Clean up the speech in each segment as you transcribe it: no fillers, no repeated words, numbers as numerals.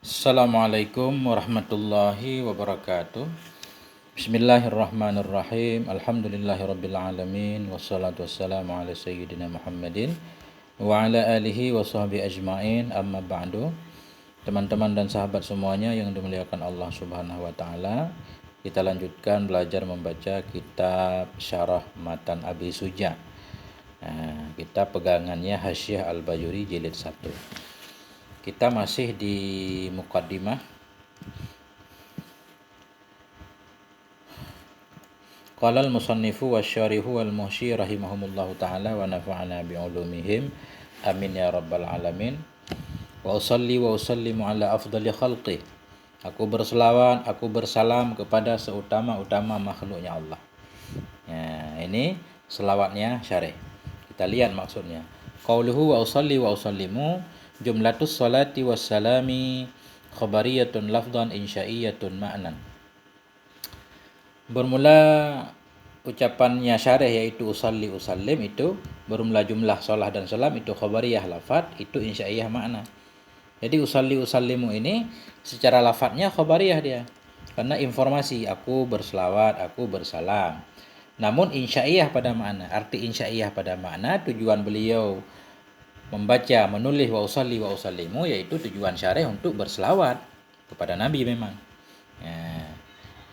Assalamualaikum warahmatullahi wabarakatuh. Bismillahirrahmanirrahim. Alhamdulillahirrabbilalamin. Wassalatu wassalamu ala sayyidina Muhammadin wa ala alihi wa sahbihi ajma'in. Amma ba'du. Teman-teman dan sahabat semuanya yang dimuliakan Allah Subhanahu wa taala, kita lanjutkan belajar membaca kitab Syarah Matan Abi Suja. Kita pegangannya Hasyiah Al-Bajuri jilid 1. Kita masih di muqaddimah. Qala al-musannifu wasyarihu wal-muhsyi rahimahumullahu ta'ala wa nafa'ana bi'ulumihim amin ya rabbal alamin. Wa usalli wa usallimu ala afdali khalqih. Aku berselawat, aku bersalam kepada seutama-utama makhluknya Allah. Ini selawatnya syarih. Kita lihat maksudnya. Qauluhu wa usalli wa usallimu jumlatus salati wassalami khabariyatun lafdan insya'iyatun ma'nan. Bermula ucapannya syarih yaitu usalli usallim itu bermula jumlah salah dan salam itu khabariyah lafad, itu insya'iyah makna. Jadi usalli usallimu ini secara lafadnya khabariyah dia. Karena informasi aku berselawat, aku bersalam. Namun insya'iyah pada makna, arti insya'iyah pada makna tujuan beliau membaca, menulis wa usalli wa usallimu yaitu tujuan syarih untuk berselawat kepada Nabi memang.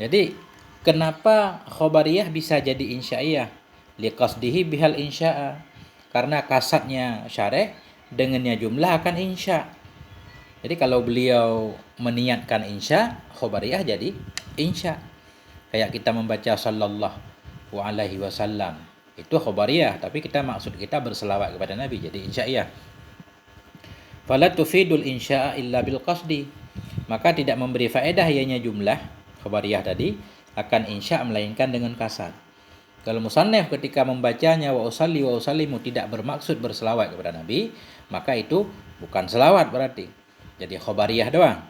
Jadi kenapa khobariyah bisa jadi insya'iyah? Liqasdihi bihal insya'a. Karena kasatnya syarih dengannya jumlah akan insya'. Jadi kalau beliau meniatkan insya', khobariyah jadi insya'. Kayak kita membaca sallallahu alaihi wasallam. Itu khobariyah, tapi maksud kita berselawat kepada Nabi, jadi insya'iyah. Fala tufidul insya'a illa bil qasdi. Maka tidak memberi faedah ianya jumlah khobariyah tadi akan insya' melainkan dengan kasar. Kalau musannif ketika membacanya wa usalli wa usallimu tidak bermaksud berselawat kepada Nabi, maka itu bukan selawat berarti. Jadi khobariyah doang.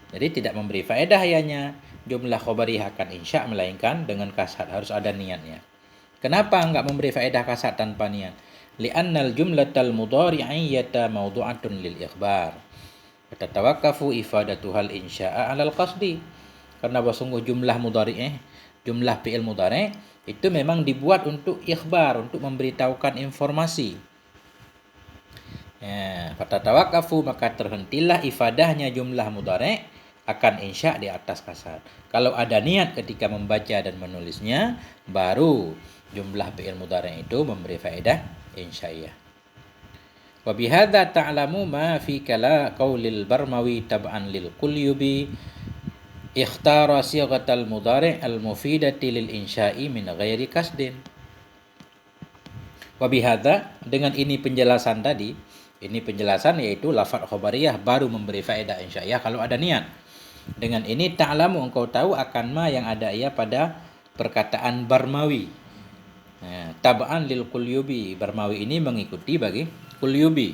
Jadi tidak memberi faedah ianya jumlah khobariyah akan insya' melainkan dengan kasar, harus ada niatnya. Kenapa enggak memberi faedah kasar tanpa niat? Li'annal jumlatal mudhari'iyyata mawdu'atun lil ikhbar. Tatawakkafu ifadatuhal insya'a 'alal qasdi. Karena sungguh jumlah mudhari'ih, jumlah fi'il mudhari' itu memang dibuat untuk ikhbar, untuk memberitahukan informasi. Fatatawakkafu, maka terhentilah ifadahnya jumlah mudhari' akan insya' di atas kasar. Kalau ada niat ketika membaca dan menulisnya, baru jumlah fi'il mudhari' itu memberi faedah insya'iyah. Wa bihadza ta'lamu ma fi kala qaulil Barmawi tab'an lil Qulyubi ikhtara sighatal mudhari' al mufidati lil insya'i min ghairi kasdin. Wa bihadza, dengan ini penjelasan tadi, ini penjelasan yaitu lafaz khobariyah baru memberi faedah insya'iyah kalau ada niat. Dengan ini ta'lamu, engkau tahu akan ma yang ada ia pada perkataan Barmawi. Tab'an lil Qulyubi. Barmawi ini mengikuti bagi Qulyubi.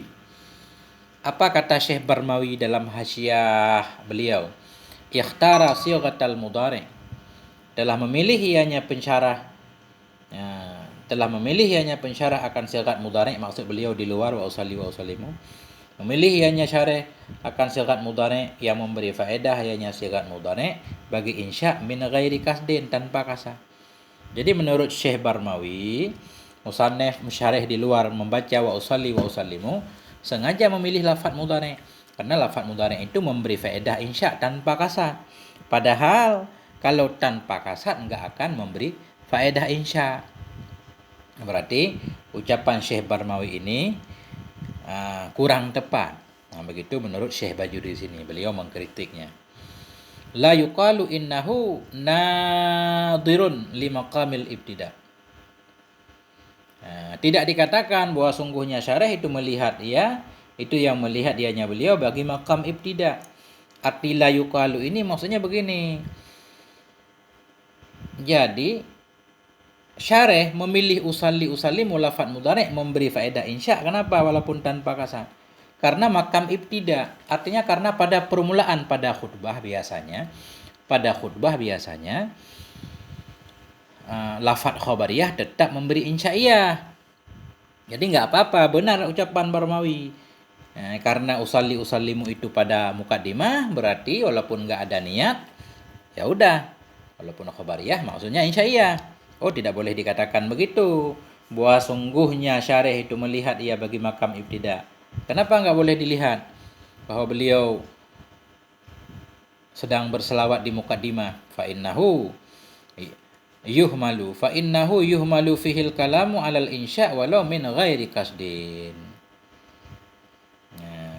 Apa kata Syekh Barmawi dalam hasyiah beliau? Ikhtara sighatal mudhari'. Telah memilih ianya pensyarah akan sighat mudhari', maksud beliau di luar wa usalli wa usallimu. Memilih ianya syarih akan sighat mudhari' yang memberi faedah ianya sighat mudhari' bagi insya' min ghairi kasdin, tanpa kasar. Jadi menurut Syekh Barmawi, musannif musyarih di luar membaca wa usalli wa usallimu sengaja memilih lafaz mudhari' karena lafaz mudhari' itu memberi faedah insya' tanpa kasar. Padahal kalau tanpa kasar enggak akan memberi faedah insya'. Berarti ucapan Syekh Barmawi ini kurang tepat. Begitu menurut Syekh Bajuri di sini, beliau mengkritiknya. La yuqalu innahu nadirun li maqamil ibtida'. Tidak dikatakan bahwa sungguhnya syarih itu melihat itu yang melihat ianya beliau bagi maqam ibtida'. Arti la yuqalu ini maksudnya begini. Jadi syarih memilih usalli usallimu lafaz mudhari' memberi faedah insya'. Kenapa? Walaupun tanpa kasar. Karena makam ibtida, artinya karena pada permulaan pada khutbah biasanya lafaz khobariyah tetap memberi insya'iyah. Jadi enggak apa-apa, benar ucapan Barmawi. Karena usallimu itu pada mukaddimah, berarti walaupun nggak ada niat, ya udah. Walaupun khobariyah maksudnya insya'iyah. Oh, tidak boleh dikatakan begitu. Bahwa sungguhnya syarih itu melihat ia bagi makam ibtida. Kenapa nggak boleh dilihat? Bahwa beliau sedang berselawat di mukaddimah. Fa innahu yuhmalu fihil kalamu alal insya' walau min ghairi kasdin.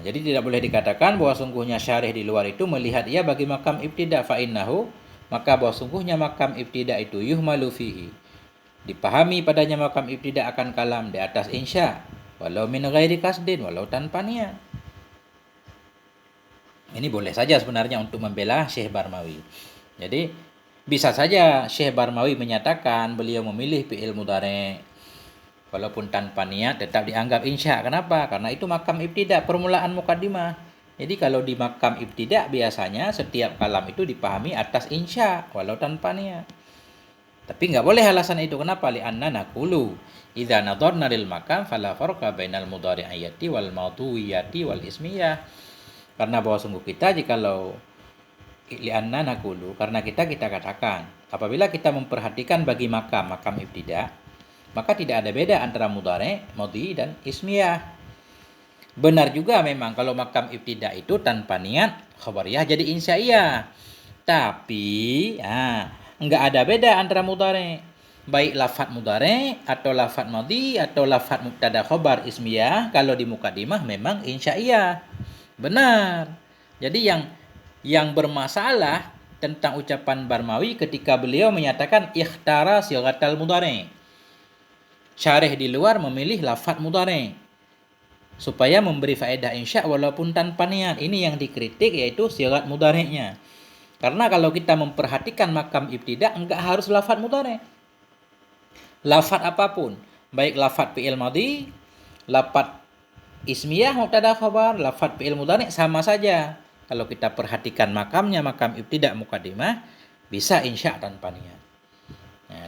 Jadi tidak boleh dikatakan bahwa sungguhnya syarih di luar itu melihat ia bagi makam ibtida. Fa innahu, maka bahwa sungguhnya makam ibtida itu yuhmalu fihi, dipahami padanya makam ibtida akan kalam di atas insya, walau min ghairi kasdin, walau tanpa niat. Ini boleh saja sebenarnya untuk membela Syekh Barmawi. Jadi bisa saja Syekh Barmawi menyatakan beliau memilih fi'il mudhari' walaupun tanpa niat tetap dianggap insya. Kenapa? Karena itu makam ibtida, permulaan mukaddimah. Jadi kalau di makam ibtida biasanya setiap kalam itu dipahami atas insya walau tanpa niat. Tapi nggak boleh alasan itu. Kenapa? Li'anna naqulu idza nadharna lil makam fala farqa bainal mudhari'iyati wal madhuwiyati wal ismiyah. Karena bahwa sungguh kita jikalau li'anna naqulu, karena kita katakan apabila kita memperhatikan bagi makam ibtida, maka tidak ada beda antara mudhari', madhi dan ismiyah. Benar juga memang kalau makam ibtida itu tanpa niat khabariyah jadi insya'iyah. Tapi enggak ada beda antara mudhari'. Baik lafaz mudhari' atau lafaz madhi atau lafaz mubtada khabar ismiyah kalau di mukaddimah memang insya'iyah. Benar. Jadi yang bermasalah tentang ucapan Barmawi ketika beliau menyatakan ikhtara sighatal mudhari'. Syarih di luar memilih lafaz mudhari' supaya memberi faedah insya walaupun tanpa niat. Ini yang dikritik yaitu sighat mudhari'nya. Karena kalau kita memperhatikan makam ibtida enggak harus lafaz mudhari'. Lafaz apapun, baik lafaz fi'il madhi, lafaz ismiyah mubtada khabar, lafaz fi'il mudhari' sama saja. Kalau kita perhatikan makamnya makam ibtida mukaddimah bisa insya tanpa niat.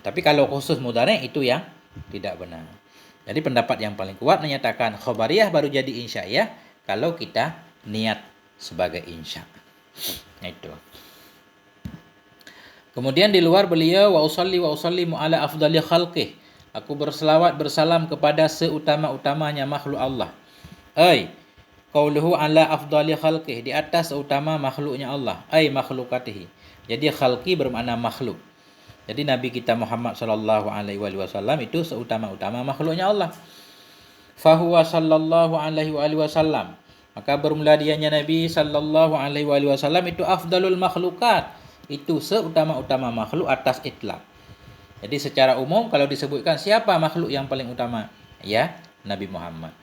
Tapi kalau khusus mudhari' itu yang tidak benar. Jadi pendapat yang paling kuat menyatakan khobariyah baru jadi insya'iyah kalau kita niat sebagai insya. Itu. Kemudian di luar beliau wa usallimu ala afdali khalqih. Aku berselawat bersalam kepada seutama-utamanya makhluk Allah. Qauluhu ala afdali khalqih, di atas utama makhluknya Allah. Makhlukatihi. Jadi khalqi bermakna makhluk. Jadi Nabi kita Muhammad sallallahu alaihi wasallam itu seutama-utama makhluknya Allah. Fahuwa sallallahu alaihi wasallam. Maka bermula dianya Nabi sallallahu alaihi wasallam itu afdalul makhlukat. Itu seutama-utama makhluk atas itlaq. Jadi secara umum kalau disebutkan siapa makhluk yang paling utama? Ya, Nabi Muhammad.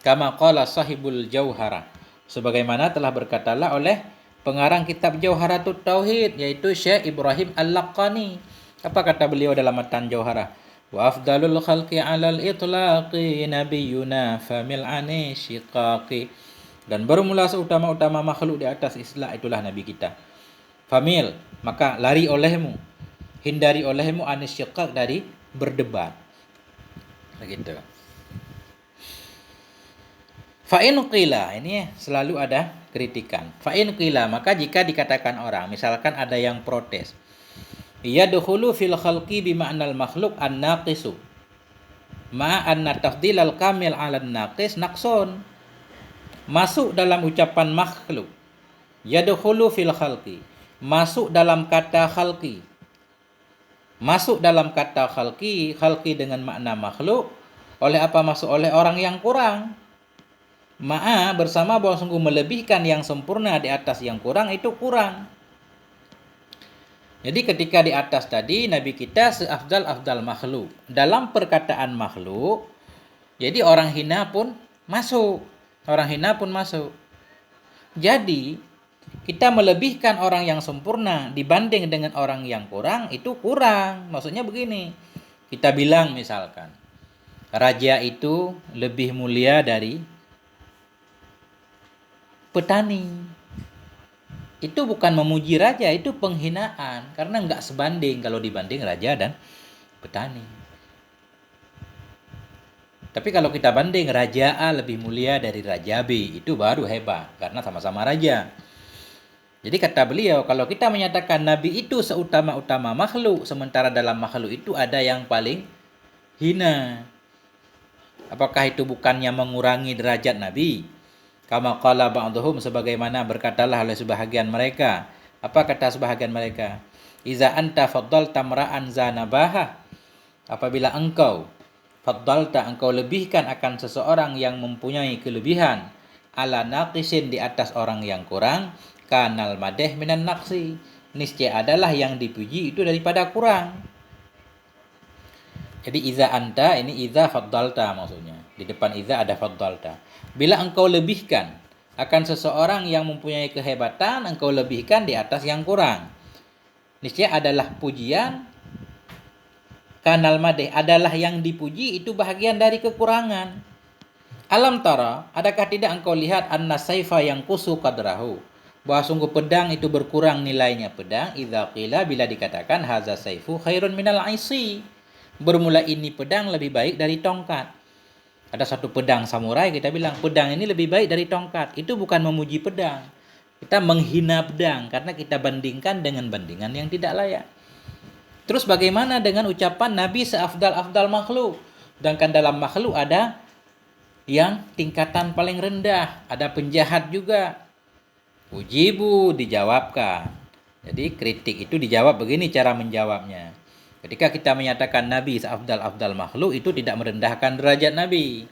Kama qala sahibul jauharah. Sebagaimana telah berkatalah oleh pengarang kitab Jauharatut Tauhid yaitu Syekh Ibrahim Al-Laqani. Apa kata beliau dalam matan Jauharah? Wa afdalul khalqi 'alal itlaqi nabiyuna famil ani shiqaqi. Dan bermula seutama-utama makhluk di atas istilah itulah nabi kita. Famil, maka lari olehmu, hindari olehmu anis shiqaq dari berdebat. Begitu. Fa in qila, ini selalu ada kritikan. Fa in qila, maka jika dikatakan orang, misalkan ada yang protes. Yadkhulu fil khalqi bima'nal makhluk an-naqisu. Anna tafdilal kamil 'alan naqis naqsun. Masuk dalam ucapan makhluk. Yadkhulu fil khalqi. Masuk dalam kata khalqi. Masuk dalam kata khalqi dengan makna makhluk. Oleh apa masuk? Oleh orang yang kurang. Bersama bahwa sungguh melebihkan yang sempurna di atas yang kurang itu kurang. Jadi ketika di atas tadi Nabi kita seafdal makhluk. Dalam perkataan makhluk, jadi orang hina pun masuk. Orang hina pun masuk. Jadi kita melebihkan orang yang sempurna dibanding dengan orang yang kurang, itu kurang. Maksudnya begini. Kita bilang misalkan raja itu lebih mulia dari petani. Itu bukan memuji raja, itu penghinaan. Karena enggak sebanding kalau dibanding raja dan petani. Tapi kalau kita banding Raja A lebih mulia dari Raja B, itu baru hebat karena sama-sama raja. Jadi kata beliau, kalau kita menyatakan Nabi itu seutama-utama makhluk, sementara dalam makhluk itu ada yang paling hina. Apakah itu bukannya mengurangi derajat Nabi? Kama qala ba'dhum, sebagaimana berkatalah oleh sebahagian mereka. Apa kata sebahagian mereka? Iza anta faddalta mar'an zanabaha. Apabila engkau engkau lebihkan akan seseorang yang mempunyai kelebihan ala naqisin di atas orang yang kurang, kanal madeh minan naqsi, niscaya adalah yang dipuji itu daripada kurang. Jadi iza anta ini iza faddalta maksudnya. Di depan iza ada faddalta. Bila engkau lebihkan akan seseorang yang mempunyai kehebatan, engkau lebihkan di atas yang kurang, niscaya adalah pujian. Kanal madeh adalah yang dipuji itu bahagian dari kekurangan. Alam tara, adakah tidak engkau lihat anna saifa yang kusu qadrahu, bahwa sungguh pedang itu berkurang nilainya pedang idza qila, bila dikatakan haza saifu khairun minal aisi, bermula ini pedang lebih baik dari tongkat. Ada satu pedang samurai, kita bilang pedang ini lebih baik dari tongkat. Itu bukan memuji pedang, kita menghina pedang karena kita bandingkan dengan bandingan yang tidak layak. Terus bagaimana dengan ucapan Nabi seafdal-afdal makhluk? Sedangkan dalam makhluk ada yang tingkatan paling rendah, ada penjahat juga. Ujibu, dijawabkan. Jadi kritik itu dijawab begini cara menjawabnya. Ketika kita menyatakan Nabi seafdal-afdal makhluk, itu tidak merendahkan derajat Nabi.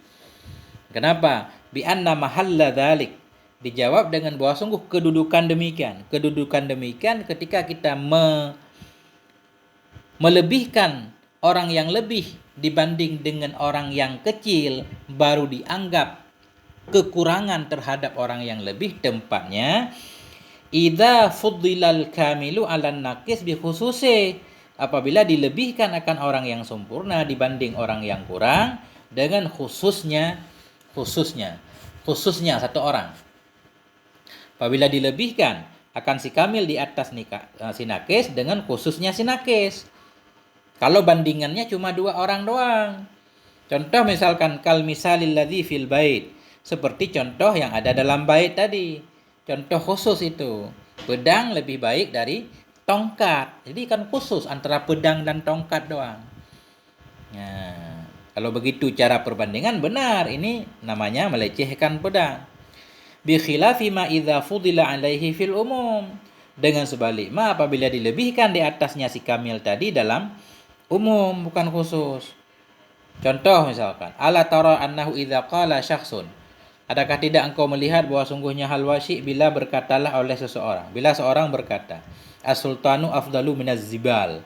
Kenapa? Bi anna mahalla dzalik. Dijawab dengan bahwa sungguh kedudukan demikian. Kedudukan demikian ketika kita melebihkan orang yang lebih dibanding dengan orang yang kecil, baru dianggap kekurangan terhadap orang yang lebih. Tempatnya idza fuddilal kamilu 'alan naqis bi khususi, apabila dilebihkan akan orang yang sempurna dibanding orang yang kurang dengan khususnya satu orang. Apabila dilebihkan akan si kamil di atas si nakis dengan khususnya si nakis. Kalau bandingannya cuma 2 orang doang. Contoh misalkan kal misalil ladzi fil bait, seperti contoh yang ada dalam bait tadi. Contoh khusus itu, pedang lebih baik dari tongkat. Jadi kan khusus antara pedang dan tongkat doang. Nah, kalau begitu cara perbandingan benar, ini namanya melecehkan pedang. Bi khilafi ma idza fudila alaihi fil umum. Dengan sebalik apabila dilebihkan di atasnya si kamil tadi dalam umum, bukan khusus. Contoh misalkan, ala tara annahu idza qala syakhsun, adakah tidak engkau melihat bahwa sungguhnya hal wasyik bila berkatalah oleh seseorang, bila seorang berkata, as-sultanu afdalu minaz zibal,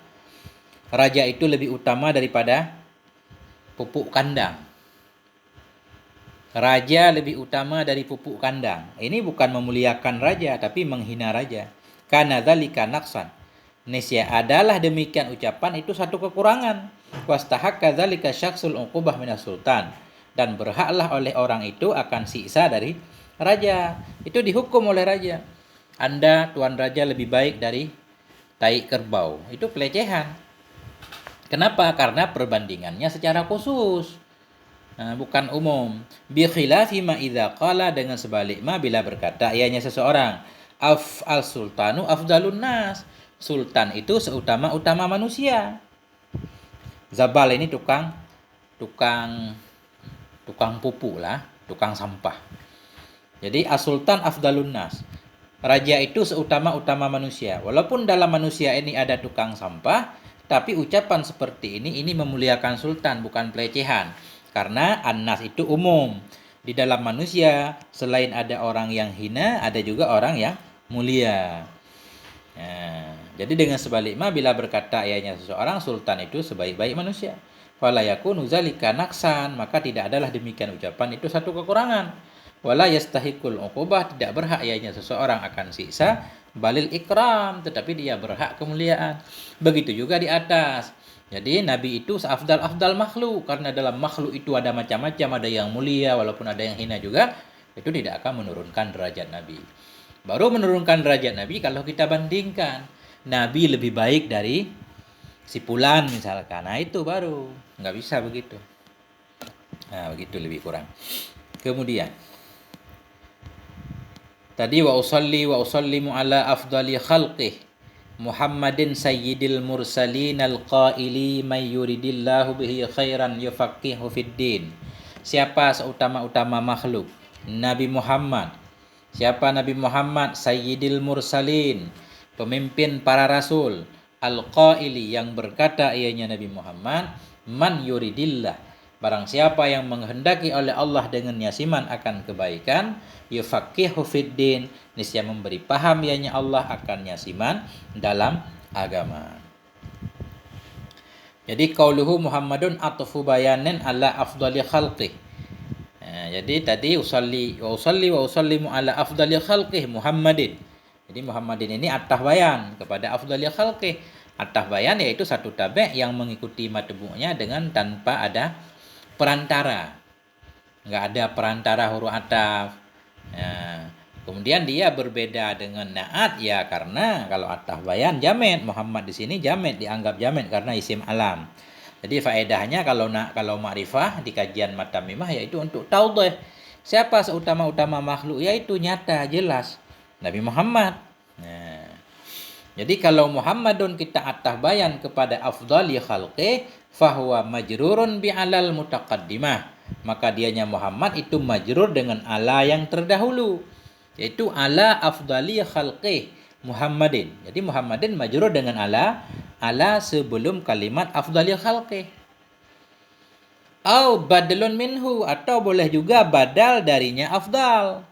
raja itu lebih utama daripada pupuk kandang. Raja lebih utama dari pupuk kandang. Ini bukan memuliakan raja, tapi menghina raja. Kana dzalika naqsan, niscaya adalah demikian ucapan itu satu kekurangan. Wastahaqqa dzalika syakhsul uqubah minas sultan, dan berhaklah oleh orang itu akan siksa dari raja. Itu dihukum oleh raja. Anda tuan raja lebih baik dari tai kerbau. Itu pelecehan. Kenapa? Karena perbandingannya secara khusus, bukan umum. Bi khilafi ma idza qala, dengan sebalik bila berkata ianya seseorang, al sultanu afdalun nas, sultan itu seutama-utama manusia. Zabal ini tukang pupuk lah, tukang sampah. Jadi as-sultan afdalun nas, raja itu seutama-utama manusia. Walaupun dalam manusia ini ada tukang sampah, tapi ucapan seperti ini memuliakan sultan, bukan pelecehan. Karena an-nas itu umum. Di dalam manusia selain ada orang yang hina, ada juga orang yang mulia. Nah, jadi dengan sebalik bila berkata ianya seseorang sultan itu sebaik-baik manusia, fala yakunu zalika naqsan, maka tidak adalah demikian ucapan itu satu kekurangan. Wala yastahiqul uqubah, tidak berhak ianya seseorang akan siksa, balil ikram, tetapi dia berhak kemuliaan. Begitu juga di atas. Jadi Nabi itu seafdal-afdal makhluk, karena dalam makhluk itu ada macam-macam, ada yang mulia walaupun ada yang hina juga. Itu tidak akan menurunkan derajat Nabi. Baru menurunkan derajat Nabi kalau kita bandingkan Nabi lebih baik dari si fulan misalkan. Nah itu baru, nggak bisa begitu. Nah, begitu lebih kurang. Kemudian tadi wa usallimu ala afdali khalqih Muhammadin sayyidil mursalin al-qaili may yuridillahu bihi khairan yufaqihu fid din. Siapa seutama-utama makhluk? Nabi Muhammad. Siapa Nabi Muhammad? Sayyidil mursalin, pemimpin para rasul. Al-qaili, yang berkata ianya Nabi Muhammad, man yuridillah, barang siapa yang menghendaki oleh Allah dengan yasiman akan kebaikan, yufaqihu fid din, niscaya memberi paham ianya Allah akan yasiman dalam agama. Jadi qauluhu Muhammadun atfu bayanin ala afdali khalqih. Nah, jadi tadi usalli wa usallimu ala afdali khalqih Muhammadin. Jadi Muhammadin ini ataf bayan kepada afdali khalqih. Ataf bayan yaitu satu tabe' yang mengikuti matbu'nya dengan tanpa ada perantara. Enggak ada perantara huruf ataf. Nah, kemudian dia berbeda dengan na'at ya karena kalau ataf bayan jamed, Muhammad di sini jamed, dianggap jamed karena isim alam. Jadi faedahnya kalau ma'rifah di kajian matamimah yaitu untuk taudhih. Siapa seutama-utama makhluk, yaitu nyata jelas Nabi Muhammad. Nah, jadi kalau Muhammadun kita ataf bayan kepada afdali khalqih fahuwa majrurun bi'alal mutaqaddimah, maka dianya Muhammad itu majrur dengan ala yang terdahulu, yaitu ala afdali khalqih Muhammadin. Jadi Muhammadin majrur dengan ala sebelum kalimat afdali khalqih. Au badalun minhu, atau boleh juga badal darinya afdal.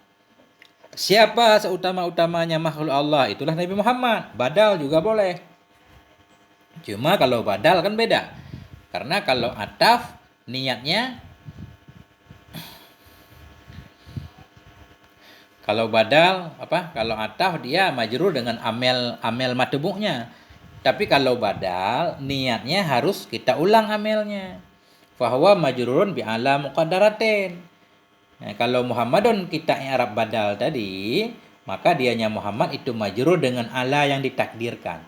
Siapa seutama-utamanya makhluk Allah, itulah Nabi Muhammad. Badal juga boleh. Cuma kalau badal kan beda. Karena kalau ataf niatnya, kalau badal kalau ataf dia majrur dengan amel matbu'nya. Tapi kalau badal niatnya harus kita ulang amelnya. Fahuwa majrurun bi ala muqaddaratin. Nah, kalau Muhammadun kita i'rab badal tadi, maka dianya Muhammad itu majrur dengan ala yang ditakdirkan.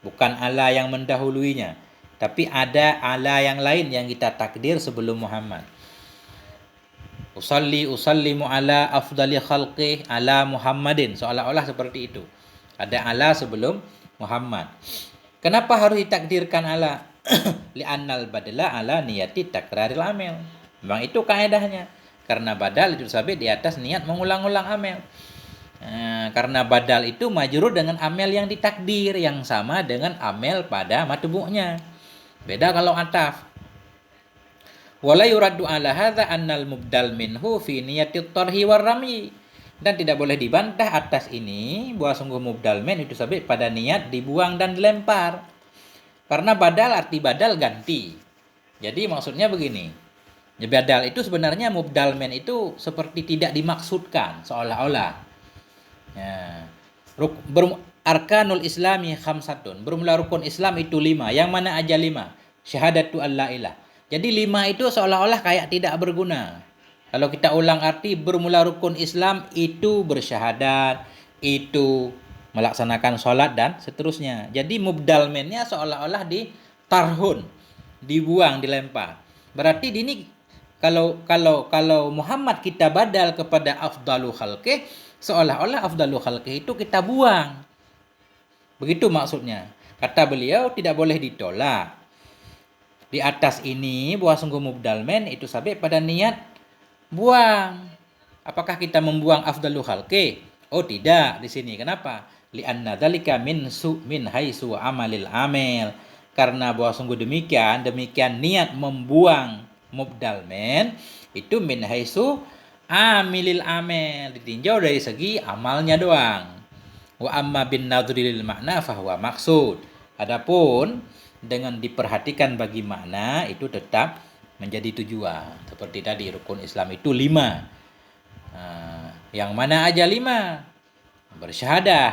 Bukan ala yang mendahuluinya, tapi ada ala yang lain yang kita takdir sebelum Muhammad. Usallimu ala afdali khalqih ala Muhammadin, seolah-olah seperti itu. Ada ala sebelum Muhammad. Kenapa harus ditakdirkan ala? Li'annal badala ala niyati takraril amel. Memang itu kaedahnya. Karena badal itu sabit di atas niat mengulang-ulang amel. Karena badal itu majrur dengan amel yang ditakdir, yang sama dengan amel pada matbu'nya. Beda kalau ataf. Wala yuraddu ala hadza annal mubdal minhu fi niyatit tarhi war rami. Dan tidak boleh dibantah atas ini bahwa sungguh mubdal min itu sabit pada niat dibuang dan dilempar. Karena badal, arti badal ganti. Jadi maksudnya begini. Badal itu sebenarnya mubdal min itu seperti tidak dimaksudkan, seolah-olah. Ya. Arkanul islami khamsatun. Bermula rukun Islam itu 5. Yang mana aja 5? Syahadatu alla ilah. Jadi 5 itu seolah-olah kayak tidak berguna. Kalau kita ulang arti, bermula rukun Islam itu bersyahadat, itu melaksanakan sholat dan seterusnya. Jadi mubdal minnya seolah-olah ditarhun, dibuang, dilempar. Berarti ini kalau Muhammad kita badal kepada afdalu khalqih, seolah-olah afdalu khalqih itu kita buang. Begitu maksudnya. Kata beliau tidak boleh ditolak. Di atas ini bahwa sungguh mubdal min itu sampai pada niat buang. Apakah kita membuang afdalu khalqih? Oh tidak di sini. Kenapa? Li'anna dzalika min haisu amalil amil. Karena bahwa sungguh demikian niat membuang mubdal min itu min haisu amilil amil, ditinjau dari segi amalnya doang. Wa amma bin nadri lil makna fahuwa maksud. Adapun dengan diperhatikan bagi makna itu tetap menjadi tujuan. Seperti tadi rukun Islam itu 5. Yang mana aja 5? Bersyahadah.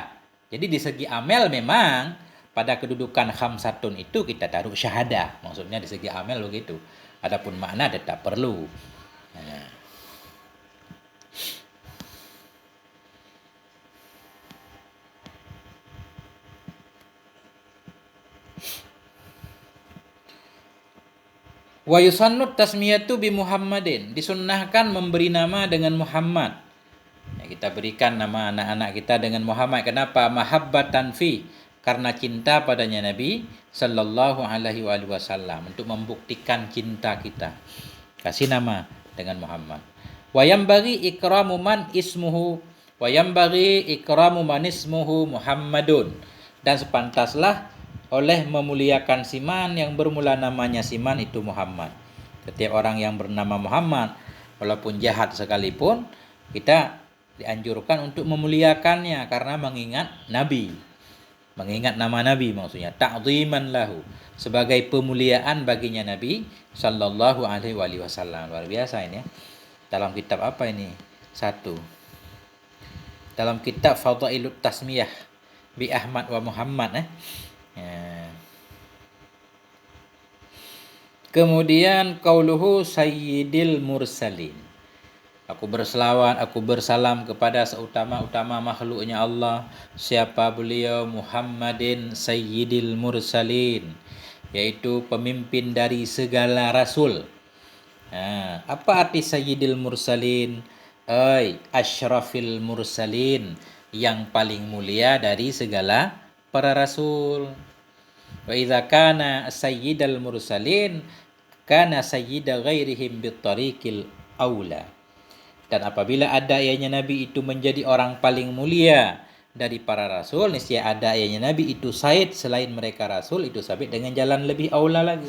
Jadi di segi amel memang pada kedudukan khamsatun itu kita taruh syahadah. Maksudnya di segi amel begitu. Adapun makna tetap perlu. Wa yusannu tasmiyatu bi Muhammadin, disunnahkan memberi nama dengan Muhammad. Ya, kita berikan nama anak-anak kita dengan Muhammad. Kenapa? Mahabbatan fi, karena cinta padanya Nabi sallallahu alaihi wasallam, untuk membuktikan cinta kita. Kasih nama dengan Muhammad. Wa yambaghi ikramu man ismuhu wa yambaghi ikramu man ismuhu Muhammadun, dan sepantaslah oleh memuliakan siman yang bermula namanya siman itu Muhammad. Setiap orang yang bernama Muhammad, walaupun jahat sekalipun, kita dianjurkan untuk memuliakannya karena mengingat Nabi. Mengingat nama Nabi maksudnya, ta'ziman lahu, sebagai pemuliaan baginya Nabi sallallahu alaihi wasallam. Luar biasa ini ya. Dalam kitab apa ini? Satu. Dalam kitab Fadailut Tasmiyah bi Ahmad wa Muhammad ya. Kemudian qauluhu sayyidil mursalin. Aku berselawat, aku bersalam kepada seutama-utama makhluknya Allah. Siapa beliau? Muhammadin sayyidil mursalin, yaitu pemimpin dari segala rasul. Nah, apa arti sayyidil mursalin? Asyrafil mursalin, yang paling mulia dari segala para rasul. Wa idza kana sayyidal mursalin kana sayyida ghairihim bitariqil aula. Dan apabila ada ianya Nabi itu menjadi orang paling mulia dari para rasul, niscaya ada ianya Nabi itu said selain mereka rasul itu sabit dengan jalan lebih aula lagi.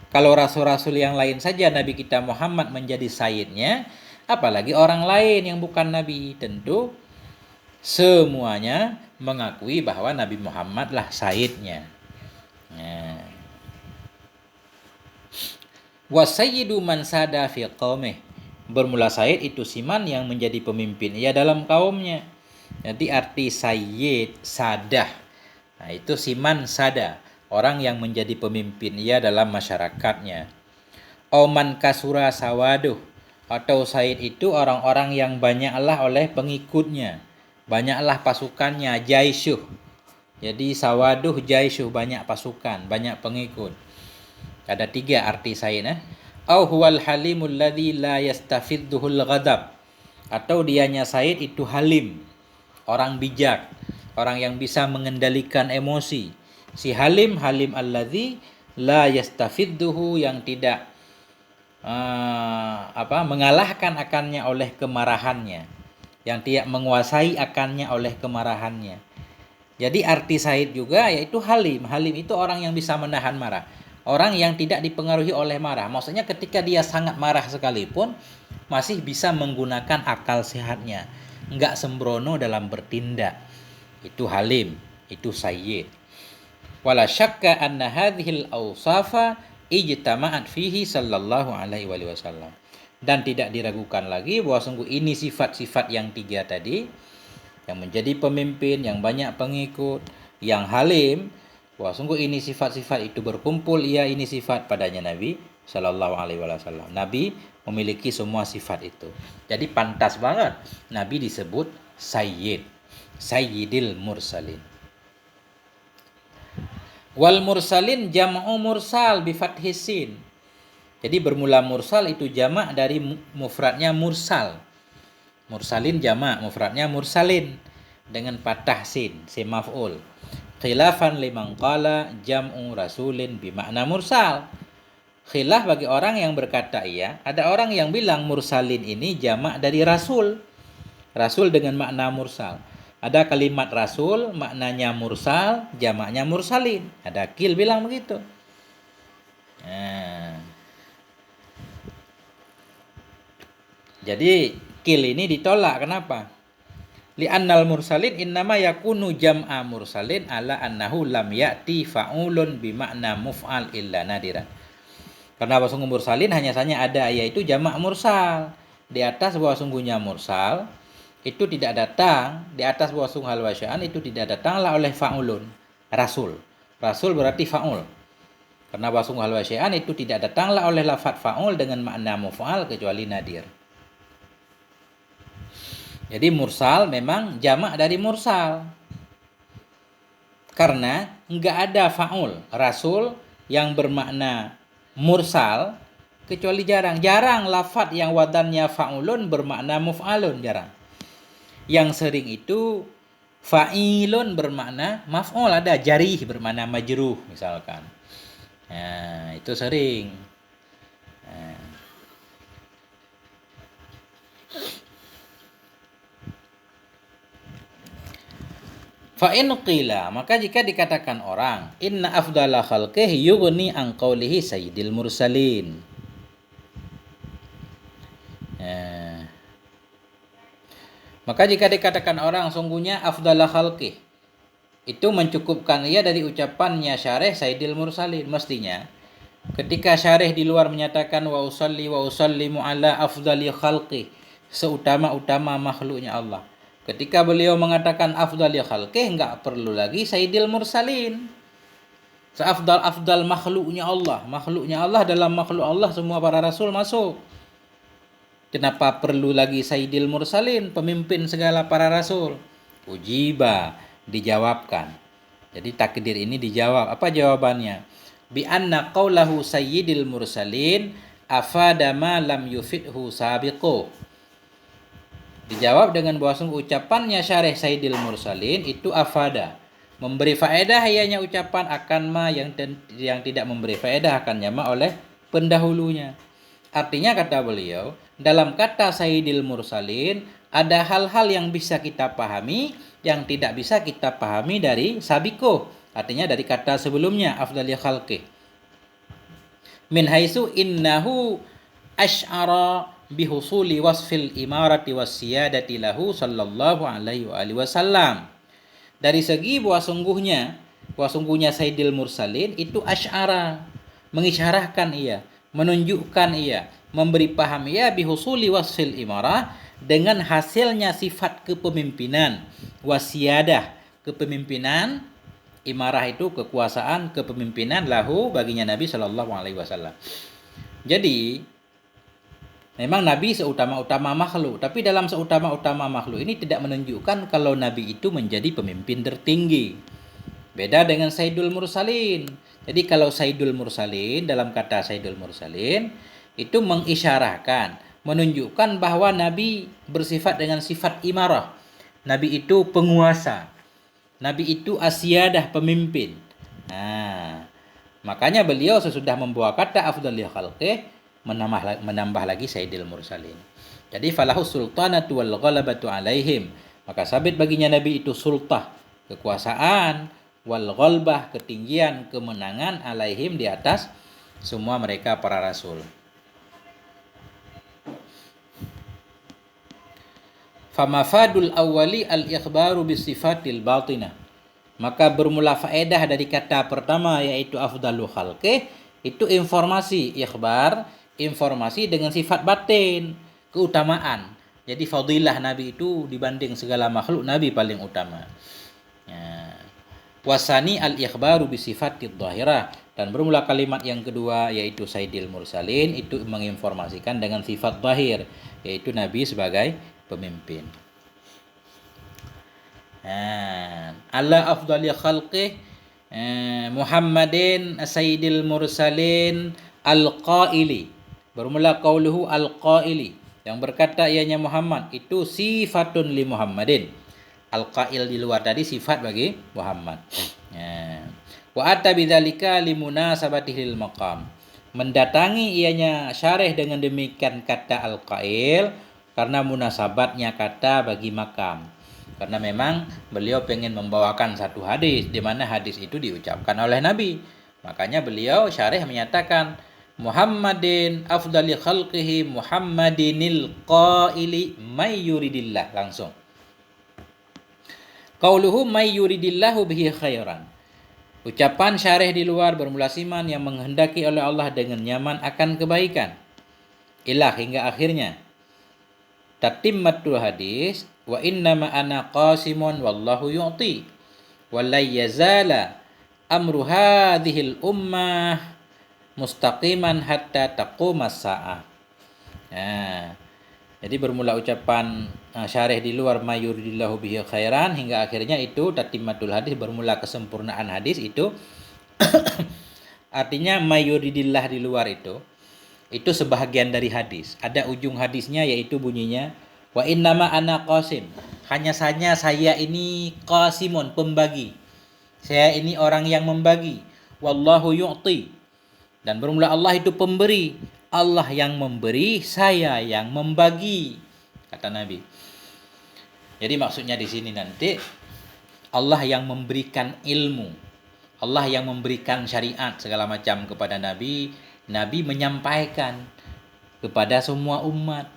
Kalau rasul-rasul yang lain saja Nabi kita Muhammad menjadi sayyidnya, apalagi orang lain yang bukan Nabi. Tentu semuanya mengakui bahwa Nabi Muhammad lah sayyidnya. Wa sayyidu man sada fi qaumih. Bermula sayyid itu siman yang menjadi pemimpin ia dalam kaumnya. Jadi arti sayyid, sadah. Nah, itu siman sada, orang yang menjadi pemimpin ia dalam masyarakatnya. Oman kasura sawaduh, atau sayyid itu orang-orang yang banyaklah oleh pengikutnya, banyaklah pasukannya, jaisyuh. Jadi sawaduh jaisyuh, banyak pasukan, banyak pengikut. Ada 3 arti sayyid. Au huwal halimul ladzi la yastafidduhul ghadab, atau dianya sayyid itu halim, orang bijak, orang yang bisa mengendalikan emosi. Si halim alladzi la yastafidduhu, yang tidak mengalahkan akannya oleh kemarahannya, yang tidak menguasai akannya oleh kemarahannya. Jadi arti sayyid juga yaitu halim. Halim itu orang yang bisa menahan marah, orang yang tidak dipengaruhi oleh marah. Maksudnya ketika dia sangat marah sekalipun masih bisa menggunakan akal sehatnya, enggak sembrono dalam bertindak. Itu halim, itu sayyid. Wala syakka anna hadhil awsafa ijtama'at fihi sallallahu alaihi wasallam. Dan tidak diragukan lagi bahwa sungguh ini sifat-sifat yang 3 tadi, yang menjadi pemimpin, yang banyak pengikut, yang halim, wah sungguh ini sifat-sifat itu berkumpul, ini sifat padanya Nabi sallallahu alaihi wasallam. Nabi memiliki semua sifat itu. Jadi pantas banget Nabi disebut sayyid, sayyidil mursalin. Wal mursalin jam'u mursal bi fathis sin. Jadi bermula mursal itu jamak dari mufradnya mursal. Mursalin jamak, mufradnya mursalin dengan fathah sin, maf'ul. Khilafan liman qala jam'u rasulin bimakna mursal. Khilaf bagi orang yang berkata iya, ada orang yang bilang mursalin ini jamak dari rasul. Rasul dengan makna mursal. Ada kalimat rasul maknanya mursal, jamaknya mursalin. Ada Qil bilang begitu. Nah. Jadi Qil ini ditolak, kenapa? Li'annal mursalin innama yakunu jam'a mursalin ala annahu lam ya'ti fa'ulun bimakna muf'al illa nadiran. Karena bahwa sungguh mursalin hanya saja ada yaitu jamak mursal. Di atas bahwa sungguhnya mursal itu tidak datang, di atas bahwa sungguh al-wasya'an itu tidak datanglah oleh fa'ulun, rasul. Rasul berarti fa'ul. Karena bahwa sungguh al-wasya'an itu tidak datanglah oleh lafaz fa'ul dengan makna muf'al kecuali nadir. Jadi mursal memang jamak dari mursal. Karena enggak ada fa'ul, rasul yang bermakna mursal kecuali jarang lafadz yang wadannya fa'ulun bermakna muf'alun, jarang. Yang sering itu fa'ilun bermakna maf'ul, ada jarih bermakna majruh misalkan. Nah, itu sering. Nah. Fa'in qila, maka jika dikatakan orang, inna afdala khalqih yughni an qawlihi sayyidil mursalin. Maka jika dikatakan orang, sungguhnya afdala khalqih, itu mencukupkan ia dari ucapannya syarih sayyidil mursalin. Mestinya ketika syarih di luar menyatakan wa usallimu ala afdali khalqih, seutama-utama makhluknya Allah, ketika beliau mengatakan afdali khalqih, enggak perlu lagi sayyidil mursalin. Seafdal makhluknya Allah dalam makhluk Allah semua para rasul masuk. Kenapa perlu lagi sayyidil mursalin, pemimpin segala para rasul? Ujiba, dijawabkan. Jadi takdir ini dijawab. Apa jawabannya? Bi anna qaulahu sayyidil mursalin afada ma lam yufidhu sabiqu. Dijawab dengan bahwa ucapannya syarih sayyidil mursalin itu afada, memberi faedah ianya ucapan akan ma yang tidak memberi faedah akannya ma oleh pendahulunya. Artinya kata beliau, dalam kata sayyidil mursalin ada hal-hal yang bisa kita pahami yang tidak bisa kita pahami dari sabiqo, artinya dari kata sebelumnya afdali khalqih. Min haitsu innahu asy'ara bihusuli wasfil imarati wassiyadati lahu sallallahu alaihi wasallam. Dari segi bahwa sungguhnya sayyidil mursalin itu asy'ara, mengisyarahkan ia, menunjukkan ia, memberi paham ia bihusuli wasfil imarah, dengan hasilnya sifat kepemimpinan, wasiyadah kepemimpinan, imarah itu kekuasaan, kepemimpinan, lahu baginya Nabi Shallallahu Alaihi Wasallam. Jadi memang Nabi seutama-utama makhluk, tapi dalam seutama-utama makhluk ini tidak menunjukkan kalau Nabi itu menjadi pemimpin tertinggi. Beda dengan Sayyidul Mursalin. Jadi kalau Sayyidul Mursalin, dalam kata Sayyidul Mursalin, itu mengisyarahkan, menunjukkan bahwa Nabi bersifat dengan sifat imarah. Nabi itu penguasa. Nabi itu asyadah, pemimpin. Nah, makanya beliau sesudah membawa kata afdalil khalqih, menambah lagi Sayyidil Mursalin. Jadi falahu sultanatu wal ghalabatu alaihim. Maka sabit baginya Nabi itu sultah, kekuasaan, wal ghalbah, ketinggian, kemenangan, alaihim, di atas semua mereka para rasul. Famafadul awwali al-ikhbaru bisifatil batinah. Maka bermula faedah dari kata pertama yaitu afdalu khalqih, itu informasi, ikhbar, informasi dengan sifat batin, keutamaan. Jadi fadilah Nabi itu dibanding segala makhluk, Nabi paling utama. Wasani al-ikhbaru bisifatid dhahirah, dan bermula kalimat yang kedua yaitu Sayyidil Mursalin, itu menginformasikan dengan sifat zahir, yaitu Nabi sebagai pemimpin. Ala afdali khalqih Muhammadin Sayyidil Mursalin al-qaili. Bermula qauluhu al-qaili, yang berkata ianya Muhammad, itu sifatun li Muhammadin. Al-qail di luar tadi sifat bagi Muhammad. Wa atta bidzalika limunasabatihil maqam. Mendatangi ianya syarih dengan demikian kata al-qail karena munasabatnya kata bagi makam. Karena memang beliau pengen membawakan satu hadis di mana hadis itu diucapkan oleh Nabi. Makanya beliau syarih menyatakan Muhammadin afdali khalqihi Muhammadinil qaili may yuridillah, langsung. Qauluhu may yuridillahu bihi khairan. Ucapan syarih di luar bermula siman, yang menghendaki oleh Allah dengan nyaman akan kebaikan. Ilah, hingga akhirnya. Tatimmatul hadis, wa innama ana qasimun wallahu yu'ti wa la yazala amru hadhil ummah mustaqiman hatta taqumas sa'ah. Jadi bermula ucapan syarih di luar mayuridillahu bihi khairan, hingga akhirnya itu tatimmatul hadis, bermula kesempurnaan hadis itu Artinya mayuridillah di luar itu sebahagian dari hadis. Ada ujung hadisnya yaitu bunyinya wa innama ana qasim. Hanya saja saya ini qasimun, pembagi. Saya ini orang yang membagi. Wallahu yu'ti. Dan bermula Allah itu pemberi. Allah yang memberi, saya yang membagi, kata Nabi. Jadi maksudnya di sini nanti Allah yang memberikan ilmu, Allah yang memberikan syariat segala macam kepada Nabi. Nabi menyampaikan kepada semua umat.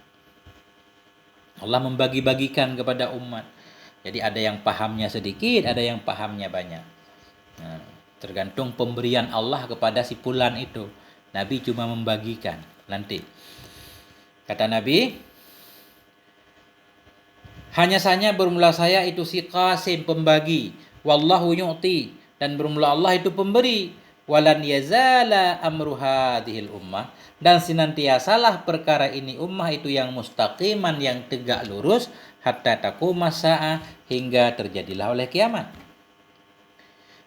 Allah membagi-bagikan kepada umat. Jadi ada yang pahamnya sedikit, ada yang pahamnya banyak. Nah, tergantung pemberian Allah kepada si fulan itu. Nabi cuma membagikan. Nanti kata Nabi, hanya saja bermula saya itu si qasim, pembagi. Wallahu yu'ti, dan bermula Allah itu pemberi. Walan yazala amru hadhil ummah, dan senantiasalah perkara ini ummah itu yang mustaqiman, yang tegak lurus, hatta taquma sa'ah, hingga terjadilah oleh kiamat.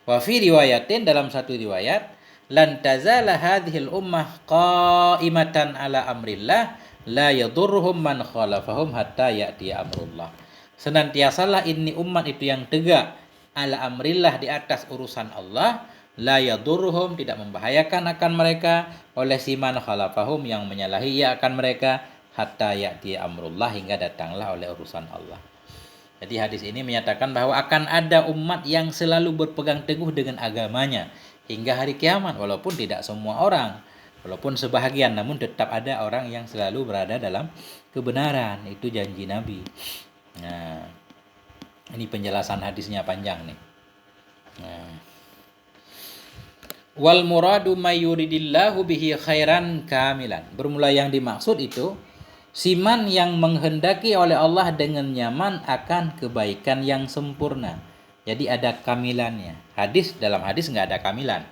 Wa fi riwayatin, dalam satu riwayat, lan tazala hadhil ummah qa'imatan ala amrillah la yadurruhum man khalafahum hatta ya'ti amrullah. Senantiasalah ini umat itu yang tegak ala amrillah, di atas urusan Allah, la yadurruhum, tidak membahayakan akan mereka, oleh si man khalafahum, yang menyalahi ia akan mereka, hatta ya'ti amrullah, hingga datanglah oleh urusan Allah. Jadi hadis ini menyatakan bahwa akan ada umat yang selalu berpegang teguh dengan agamanya hingga hari kiamat, walaupun tidak semua orang, walaupun sebahagian, namun tetap ada orang yang selalu berada dalam kebenaran. Itu janji Nabi. Nah, ini penjelasan hadisnya panjang nih. Nah, wal muradu may yuridillahu bihi khairan kamilan. Bermula yang dimaksud itu siman yang menghendaki oleh Allah dengan nyaman akan kebaikan yang sempurna. Jadi ada kamilannya. Dalam hadis nggak ada kamilan.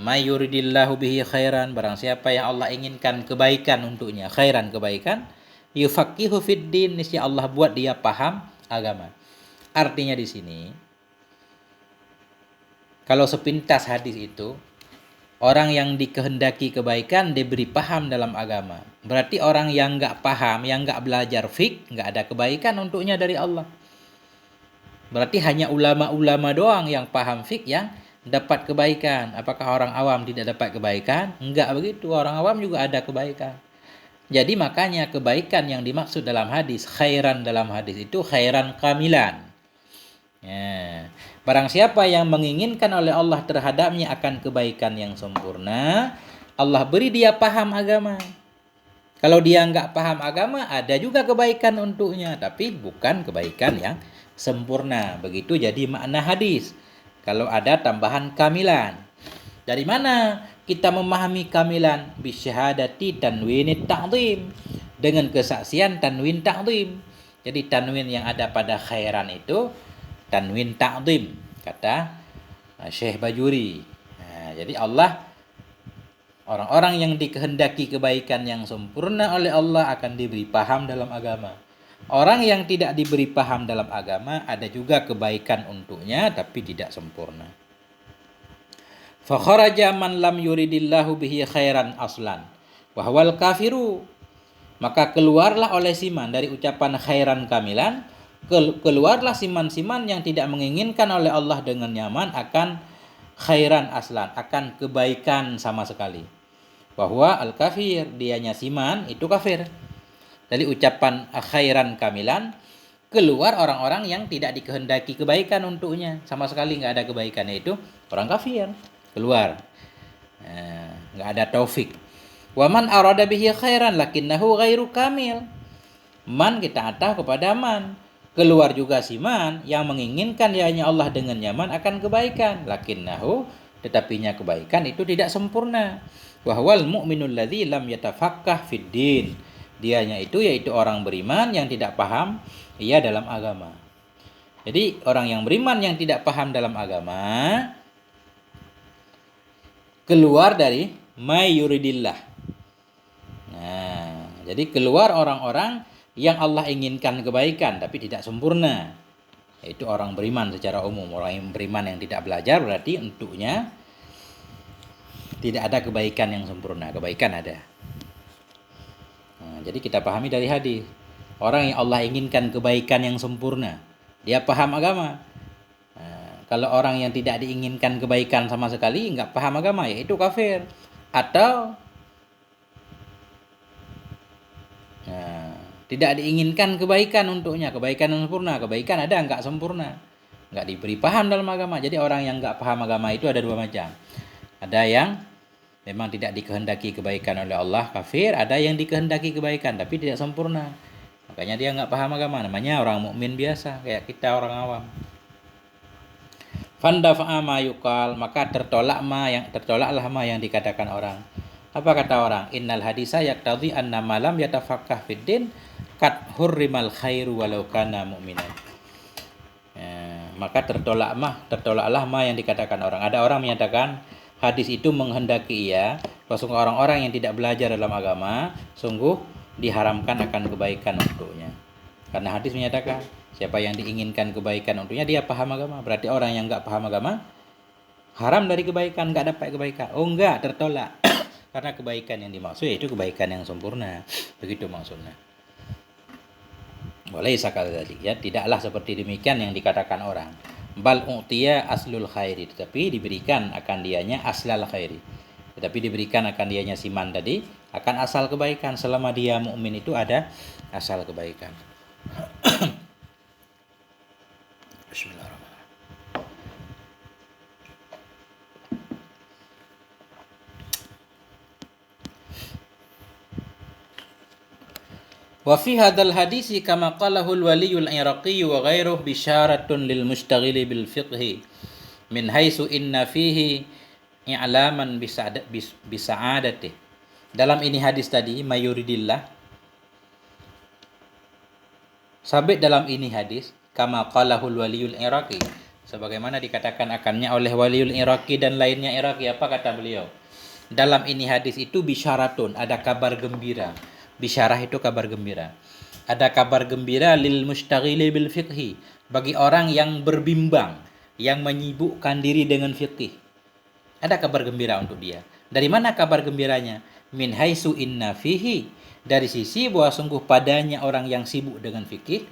May yuridillahu bihi khairan, barang siapa yang Allah inginkan kebaikan untuknya, khairan, kebaikan, yufaqihu fid din, niscaya Allah buat dia paham agama. Artinya di sini, kalau sepintas hadis itu, orang yang dikehendaki kebaikan diberi paham dalam agama. Berarti orang yang nggak paham, yang nggak belajar fiqh, nggak ada kebaikan untuknya dari Allah. Berarti hanya ulama-ulama doang yang paham fiqh yang dapat kebaikan. Apakah orang awam tidak dapat kebaikan? Enggak begitu, orang awam juga ada kebaikan. Jadi makanya kebaikan yang dimaksud dalam hadis, khairan dalam hadis itu khairan kamilan. Ya. Barang siapa yang menginginkan oleh Allah terhadapnya akan kebaikan yang sempurna, Allah beri dia paham agama. Kalau dia enggak paham agama, ada juga kebaikan untuknya, tapi bukan kebaikan yang sempurna. Begitu jadi makna hadis. Kalau ada tambahan kamilan. Dari mana kita memahami kamilan? Bisyahadati tanwin ta'zim, dengan kesaksian tanwin ta'zim. Jadi tanwin yang ada pada khairan itu tanwin ta'zim, kata Syekh Bajuri. Nah, jadi Allah, orang-orang yang dikehendaki kebaikan yang sempurna oleh Allah akan diberi paham dalam agama. Orang yang tidak diberi paham dalam agama ada juga kebaikan untuknya tapi tidak sempurna. Fa kharaja man lam yuridillahu bihi khairan aslan wa huwal kafiru. Maka keluarlah oleh siman dari ucapan khairan kamilan, keluarlah siman-siman yang tidak menginginkan oleh Allah dengan nyaman akan khairan aslan, akan kebaikan sama sekali. Bahwa al-kafir, dianya siman itu kafir. Dari ucapan khairan kamilan, keluar orang-orang yang tidak dikehendaki kebaikan untuknya, sama sekali nggak ada kebaikannya, itu orang kafir, keluar. Nggak ada taufik. Wa man arada bihi khairan lakinnahu ghairu kamil. Man kita atah kepada man. Keluar juga si man yang menginginkan hanya Allah dengan nyaman akan kebaikan, lakinnahu, tetapinya kebaikan itu tidak sempurna. Wa huwal mu'minul ladzi lam yatafaqqah fid din. Dianya itu yaitu orang beriman yang tidak paham ia dalam agama. Jadi orang yang beriman yang tidak paham dalam agama keluar dari may yuridillah. Nah, jadi keluar orang-orang yang Allah inginkan kebaikan tapi tidak sempurna. Yaitu orang beriman secara umum. Orang yang beriman yang tidak belajar berarti untuknya Tidak ada kebaikan yang sempurna, kebaikan ada. Nah, jadi kita pahami dari hadis. Orang yang Allah inginkan kebaikan yang sempurna, dia paham agama. Nah, kalau orang yang tidak diinginkan kebaikan sama sekali, nggak paham agama, ya itu kafir. Atau nah, tidak diinginkan kebaikan untuknya, kebaikan yang sempurna. Kebaikan ada, nggak sempurna, nggak diberi paham dalam agama. Jadi orang yang nggak paham agama itu ada dua macam. Ada yang memang tidak dikehendaki kebaikan oleh Allah, kafir. Ada yang dikehendaki kebaikan tapi tidak sempurna, makanya dia nggak paham agama, namanya orang mukmin biasa kayak kita orang awam. Fandafa'a ma yuqal, maka tertolaklah ma yang dikatakan orang. Apa kata orang? Innal hadisa yaqtadhi anna malam yatafaqqah fid din qad hurrimal khairu walau kana mu'minan. Ya, maka tertolaklah ma yang dikatakan orang. Ada orang menyatakan hadis itu menghendaki ia bahwa orang-orang yang tidak belajar dalam agama sungguh diharamkan akan kebaikan untuknya. Karena hadis menyatakan siapa yang diinginkan kebaikan untuknya dia paham agama. Berarti orang yang nggak paham agama haram dari kebaikan, nggak dapat kebaikan. Oh enggak, tertolak. Karena kebaikan yang dimaksud yaitu kebaikan yang sempurna. Begitu maksudnya. Boleh sakal tadi ya, tidaklah seperti demikian yang dikatakan orang. Bal u'tiya aslul khairi, tetapi diberikan akan dianya aslal khairi. Tetapi diberikan akan dianya siman tadi akan asal kebaikan. Selama dia mukmin itu ada asal kebaikan. Bismillahirrahmanirrahim. Wa fi hadzal hadisi kama qalahu al-waliyul iraqi wa ghairuhu bisyaratun lil mustaghili bil fiqhi min haitsu inna fihi i'laman bisa'adati. Dalam ini hadis tadi mayuridillah, sabit dalam ini hadis kama qalahu al-waliyul iraqi, sebagaimana dikatakan akannya oleh waliul iraqi dan lainnya Iraqi. Apa kata beliau? Dalam ini hadis itu bisyaratun, ada kabar gembira. Bisyarah itu kabar gembira. Ada kabar gembira lil mustaghili bil fiqhi, bagi orang yang berbimbang, yang menyibukkan diri dengan fiqih. Ada kabar gembira untuk dia. Dari mana kabar gembiranya? Min haitsu inna fihi, dari sisi bahwa sungguh padanya orang yang sibuk dengan fikih.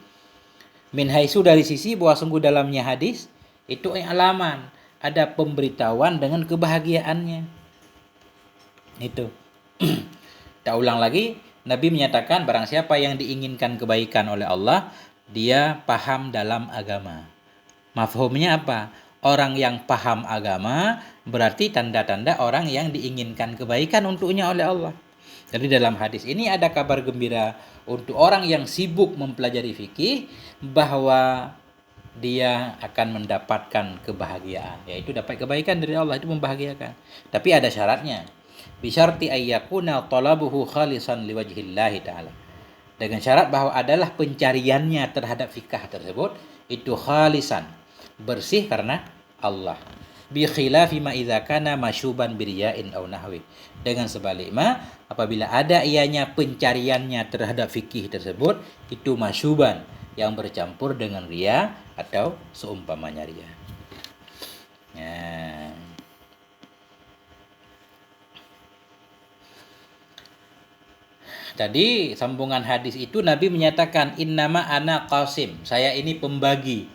Min haitsu, dari sisi bahwa sungguh dalamnya hadis itu alaman, ada pemberitahuan dengan kebahagiaannya. Itu. Tak ulang lagi. Nabi menyatakan barang siapa yang diinginkan kebaikan oleh Allah, dia paham dalam agama. Mafhumnya apa? Orang yang paham agama berarti tanda-tanda orang yang diinginkan kebaikan untuknya oleh Allah. Jadi dalam hadis ini ada kabar gembira untuk orang yang sibuk mempelajari fikih bahwa dia akan mendapatkan kebahagiaan, yaitu dapat kebaikan dari Allah, itu membahagiakan. Tapi ada syaratnya. Bisyarti ayyakuna talabuhu khalisan liwajhillahi ta'ala. Dengan syarat bahwa adalah pencariannya terhadap fikah tersebut itu khalisan, bersih karena Allah. Bi khilafi ma idza kana masyuban biriya'in aw nahwi. Dengan sebaliknya apabila ada ianya pencariannya terhadap fikih tersebut itu masyuban, yang bercampur dengan riya atau seumpamanya riya. Nah, tadi sambungan hadis itu Nabi menyatakan innama ana qasim, saya ini pembagi.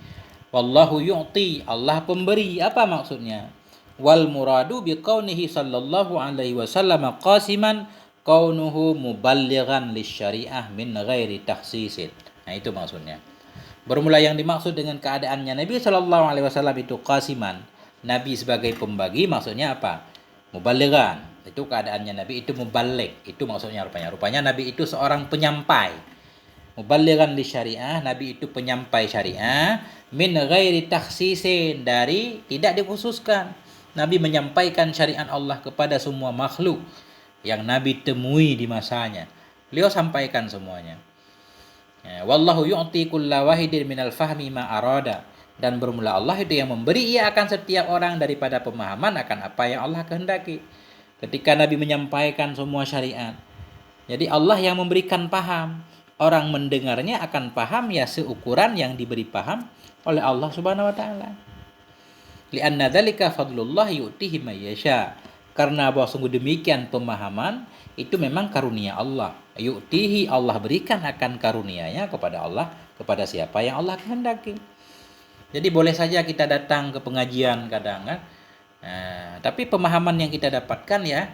Wallahu yu'ti, Allah pemberi. Apa maksudnya? Wal muradu biqaunihi sallallahu alaihi wasallam qasiman kaunuhu muballighan lisyariah min ghairi takhsisin. Nah, itu maksudnya. Bermula yang dimaksud dengan keadaannya Nabi sallallahu alaihi wasallam itu qasiman, Nabi sebagai pembagi, maksudnya apa? Muballighan. Itu keadaannya Nabi itu mubalik. Itu maksudnya rupanya. Rupanya Nabi itu seorang penyampai. Muballighan li syariah, Nabi itu penyampai syariah min ghairi takhsisin, dari tidak dikhususkan. Nabi menyampaikan syariat Allah kepada semua makhluk yang Nabi temui di masanya. Beliau sampaikan semuanya. Ya, wallahu yu'ti kulla wahidin minal fahmi ma arada, dan bermula Allah itu yang memberi ia akan setiap orang daripada pemahaman akan apa yang Allah kehendaki. Ketika Nabi menyampaikan semua syariat, jadi Allah yang memberikan paham, orang mendengarnya akan paham ya seukuran yang diberi paham oleh Allah Subhanahu wa taala. Li'anna dzalika fadlullah yu'tihi may yasha, Karena bahwa sungguh demikian pemahaman itu memang karunia Allah. Yu'tihi, Allah berikan akan karunianya kepada Allah, kepada siapa yang Allah kehendaki. Jadi boleh saja kita datang ke pengajian kadang kan. Tapi pemahaman yang kita dapatkan ya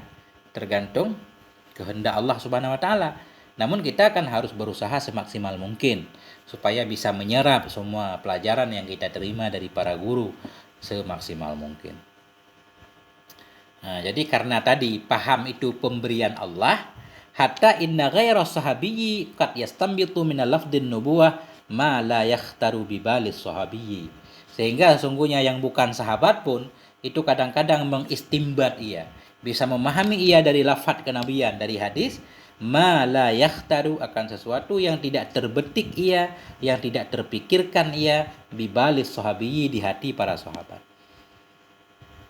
tergantung kehendak Allah Subhanahu wa taala. Namun kita kan harus berusaha semaksimal mungkin supaya bisa menyerap semua pelajaran yang kita terima dari para guru semaksimal mungkin. Jadi karena tadi paham itu pemberian Allah, hatta inna ghaira sahabiyyi qad yastanbitu min lafdin nubuwah ma la yakhtaru bi balis sahabiyyi. Sehingga sesungguhnya yang bukan sahabat pun itu kadang-kadang mengistimbat ia, bisa memahami ia dari lafaz kenabian, dari hadis, ma la yakhtaru, akan sesuatu yang tidak terbetik ia, yang tidak terpikirkan ia, bi balis sahabiyyi, di hati para sahabat.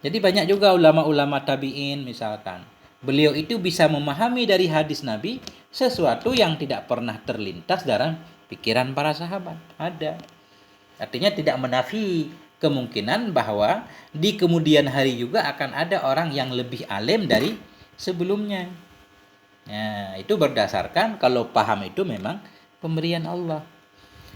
Jadi banyak juga ulama-ulama tabi'in misalkan, beliau itu bisa memahami dari hadis Nabi sesuatu yang tidak pernah terlintas dalam pikiran para sahabat. Ada. Artinya tidak menafi kemungkinan bahwa di kemudian hari juga akan ada orang yang lebih alim dari sebelumnya. Itu berdasarkan kalau paham itu memang pemberian Allah.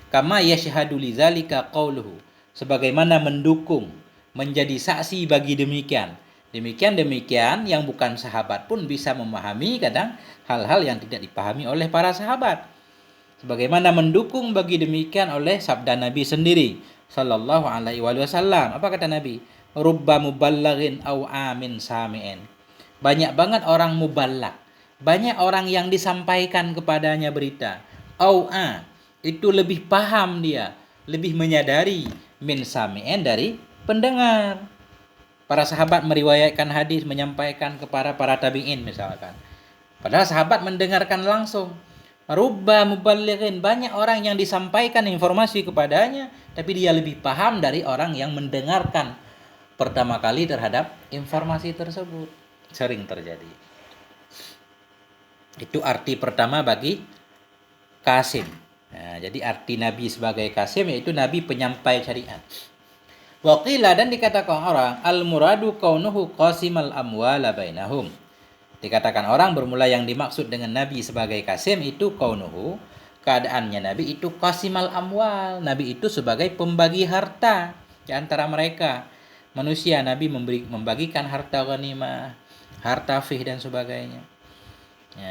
Kama yashhadu lidzalika qauluhu, sebagaimana mendukung, menjadi saksi bagi demikian. Demikian yang bukan sahabat pun bisa memahami kadang hal-hal yang tidak dipahami oleh para sahabat. Sebagaimana mendukung bagi demikian oleh sabda Nabi sendiri sallallahu alaihi wasallam. Apa kata Nabi? Rubba muballaghin aw amin sami'in. Banyak banget orang muballag, banyak orang yang disampaikan kepadanya berita. Itu lebih paham dia, lebih menyadari min sami'in, dari pendengar. Para sahabat meriwayatkan hadis, menyampaikan kepada para tabi'in misalkan. Padahal sahabat mendengarkan langsung. Rubba muballighin, banyak orang yang disampaikan informasi kepadanya, tapi dia lebih paham dari orang yang mendengarkan pertama kali terhadap informasi tersebut. Sering terjadi. Itu arti pertama bagi Qasim. Jadi arti Nabi sebagai Qasim yaitu Nabi penyampai syariat. Waqila, dan dikatakan orang, al-muradu kaunuhu qasimal amwala bainahum. Dikatakan orang bermula yang dimaksud dengan Nabi sebagai Qasim itu kaunuhu, keadaannya Nabi itu qasimal amwal. Nabi itu sebagai pembagi harta di antara mereka. Manusia, Nabi membagikan harta ghanimah, harta fih dan sebagainya.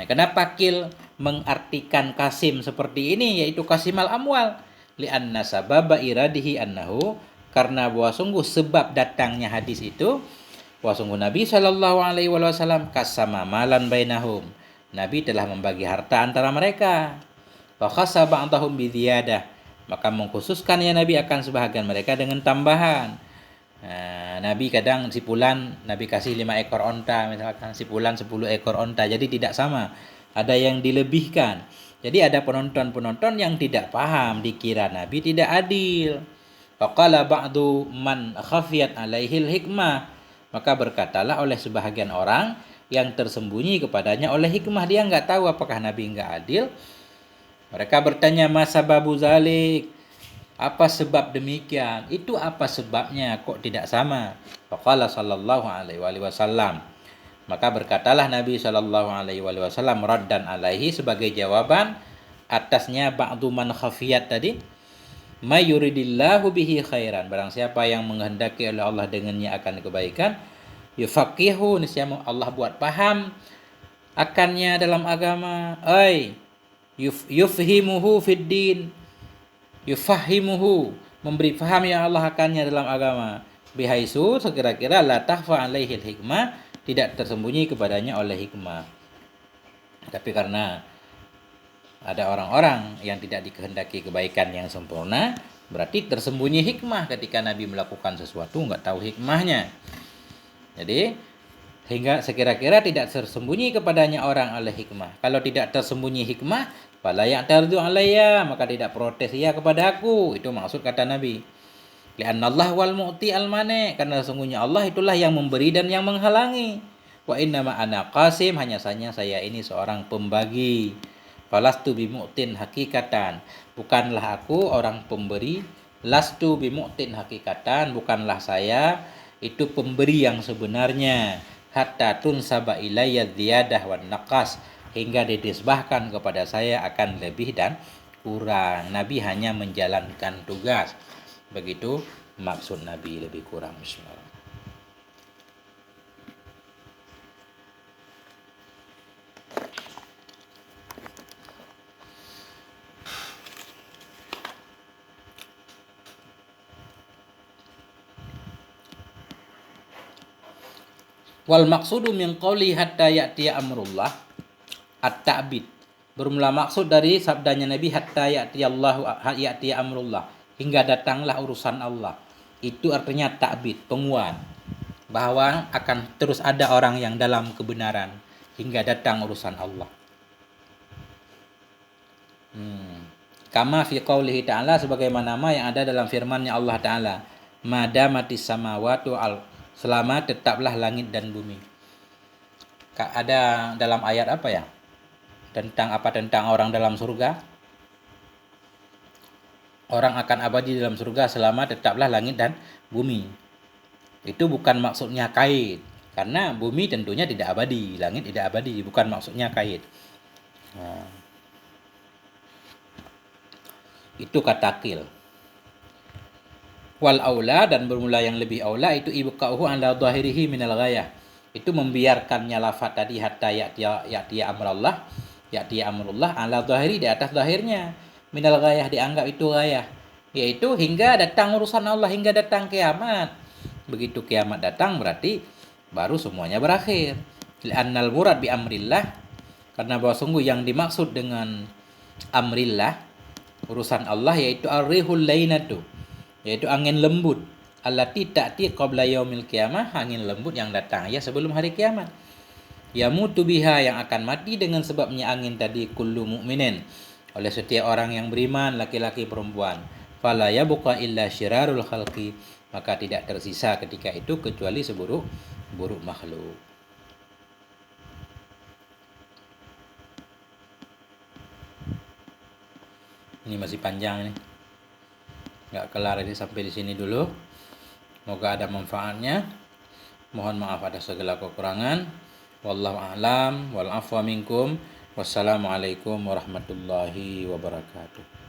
Kenapa Qil mengartikan Qasim seperti ini, yaitu qasimal amwal? Li'anna sababa iradihi annahu, karena bahwa sungguh sebab datangnya hadis itu, bahwa sungguh Nabi Shallallahu Alaihi Wasallam kasama malan bainahum, Nabi telah membagi harta antara mereka. Wa khassa ba'dahum biziyadah, maka mengkhususkan ya Nabi akan sebahagian mereka dengan tambahan. Nabi kadang sipulan Nabi kasih 5 ekor onta misalkan, sipulan 10 ekor onta, jadi tidak sama, ada yang dilebihkan. Jadi ada penonton yang tidak paham, dikira Nabi tidak adil. Faqala ba'du man khafiyat alaihil hikmah, maka berkatalah oleh sebahagian orang yang tersembunyi kepadanya oleh hikmah, dia enggak tahu apakah Nabi enggak adil. Mereka bertanya, masa babu zalik, apa sebab demikian? Itu apa sebabnya kok tidak sama? Faqala sallallahu alaihi wasallam, maka berkatalah Nabi sallallahu alaihi wasallam raddan alaihi, sebagai jawaban atasnya ba'du man khafiyat tadi, may yuridillahu bihi khairan, barang siapa yang menghendaki oleh Allah dengannya akan kebaikan, yufaqihu, niscaya Allah buat paham akannya dalam agama, yufhimuhu fid din, yufahimuhu, memberi faham ya Allah akannya dalam agama, bihaisu, sekira-kira la tahfa alaihil hikmah, tidak tersembunyi kepadanya oleh hikmah. Tapi karena ada orang-orang yang tidak dikehendaki kebaikan yang sempurna, berarti tersembunyi hikmah ketika Nabi melakukan sesuatu, enggak tahu hikmahnya. Jadi hingga sekira-kira tidak tersembunyi kepadanya orang oleh hikmah. Kalau tidak tersembunyi hikmah, fala ya'tardu alayya, maka tidak protes ia kepada aku. Itu maksud kata Nabi. Li'anna Allah wal mu'ti al-mani, karena sesungguhnya Allah itulah yang memberi dan yang menghalangi. Wa innama ana qasim, hanya saja saya ini seorang pembagi. Falastu bimu'tin hakikatan, bukanlah aku orang pemberi. Lastu bimu'tin hakikatan, bukanlah saya itu pemberi yang sebenarnya. hatta tunsaba ilayya ziyadah wan naqas, hingga dinisbahkan kepada saya akan lebih dan kurang. Nabi hanya menjalankan tugas. Begitu maksud Nabi lebih kurang. Bismillah. Wal maqsudu min qawli hatta ya'tiya amrullah at-ta'bid. Bermula maksud dari sabdanya Nabi hatta ya'tiya amrullah, hingga datanglah urusan Allah. Itu artinya ta'bid, penguat, bahwa akan terus ada orang yang dalam kebenaran hingga datang urusan Allah. Kama fi qaulihi ta'ala, sebagaimana yang ada dalam firman-Nya Allah Ta'ala, madamatis samawati wal, selama tetaplah langit dan bumi. Ada dalam ayat apa ya? Tentang orang dalam surga? Orang akan abadi dalam surga selama tetaplah langit dan bumi. Itu bukan maksudnya kait, karena bumi tentunya tidak abadi, langit tidak abadi, bukan maksudnya kait. Nah, itu kata qil. Wal aula, dan bermula yang lebih aula itu ibqa'uhu ala dhahirihi minal ghayah. Itu membiarkannya lafaz tadi hatta ya'tiya amrullah ala dhahiri, di atas zahirnya, minal ghayah, dianggap itu ghayah, yaitu hingga datang urusan Allah, hingga datang kiamat. Begitu kiamat datang berarti baru semuanya berakhir. Li'annal murad bi amrillah, karena bahwa sungguh yang dimaksud dengan amrillah, urusan Allah, yaitu ar-rihul lainatu, yaitu angin lembut, allati ta'ti qabla yaumil qiyamah, angin lembut yang datang ya sebelum hari kiamat. Yamutu biha, yang akan mati dengan sebabnya angin tadi, kullu mu'minin, oleh setiap orang yang beriman, laki-laki perempuan. Fala yabqa illa syirarul khalqi, maka tidak tersisa ketika itu kecuali seburuk-buruk makhluk. Ini masih panjang nih, nggak kelar ini, sampai di sini dulu. Semoga ada manfaatnya. Mohon maaf atas segala kekurangan. Wallahu a'lam wal afwa minkum. Wassalamualaikum warahmatullahi wabarakatuh.